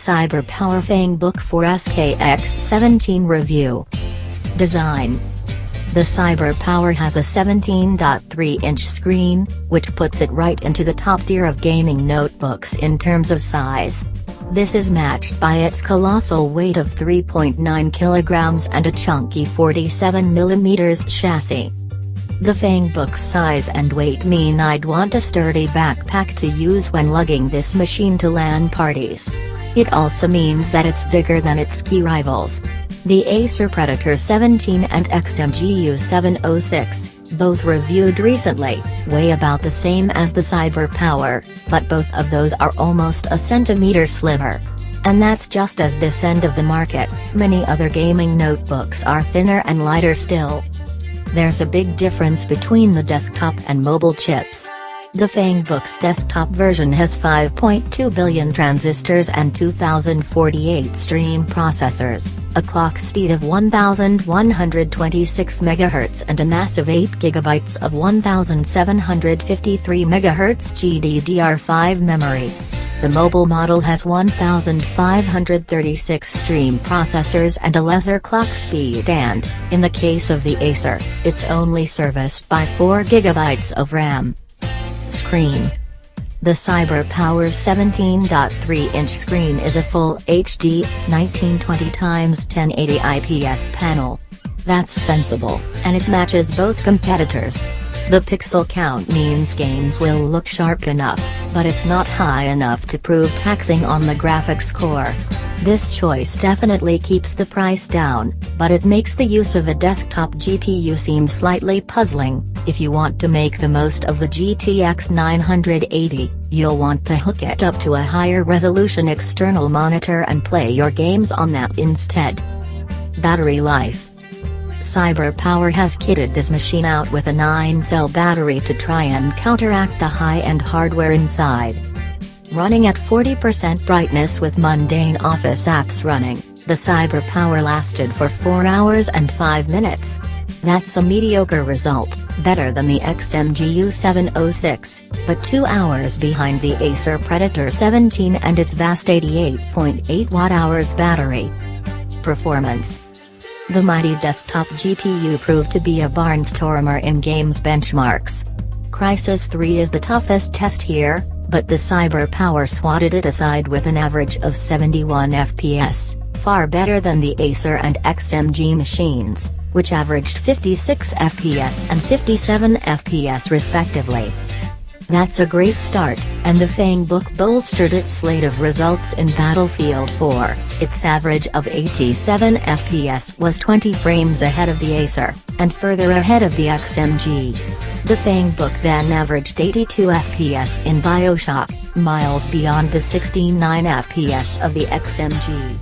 Cyberpower Fangbook for SK-X17 review. Design. The Cyberpower has a 17.3-inch screen, which puts it right into the top tier of gaming notebooks in terms of size. This is matched by its colossal weight of 3.9 kilograms and a chunky 47mm chassis. The Fangbook's size and weight mean I'd want a sturdy backpack to use when lugging this machine to LAN parties. It also means that it's bigger than its key rivals. The Acer Predator 17 and XMGU706, both reviewed recently, weigh about the same as the Cyberpower, but both of those are almost a centimeter slimmer. And that's just as this end of the market. Many other gaming notebooks are thinner and lighter still. There's a big difference between the desktop and mobile chips. The Fangbook's desktop version has 5.2 billion transistors and 2048 stream processors, a clock speed of 1126 MHz and a massive 8 GB of 1753 MHz GDDR5 memory. The mobile model has 1536 stream processors and a lesser clock speed and, in the case of the Acer, it's only serviced by 4 GB of RAM. Screen. The Cyberpower's 17.3-inch screen is a full HD, 1920x1080 IPS panel. That's sensible, and it matches both competitors. The pixel count means games will look sharp enough, but it's not high enough to prove taxing on the graphics core. This choice definitely keeps the price down, but it makes the use of a desktop GPU seem slightly puzzling. If you want to make the most of the GTX 980, you'll want to hook it up to a higher resolution external monitor and play your games on that instead. Battery life. Cyberpower has kitted this machine out with a 9-cell battery to try and counteract the high-end hardware inside. Running at 40% brightness with mundane office apps running, the Cyberpower lasted for 4 hours and 5 minutes. That's a mediocre result, better than the XMGU706, but 2 hours behind the Acer Predator 17 and its vast 88.8 Wh battery. Performance. The mighty desktop GPU proved to be a barnstormer in games benchmarks. Crysis 3 is the toughest test here, but the Cyberpower swatted it aside with an average of 71 FPS, far better than the Acer and XMG machines, which averaged 56 FPS and 57 FPS respectively. That's a great start, and the Fangbook bolstered its slate of results in Battlefield 4. Its average of 87 FPS was 20 frames ahead of the Acer, and further ahead of the XMG. The Fangbook then averaged 82 FPS in BioShock, miles beyond the 69 FPS of the XMG.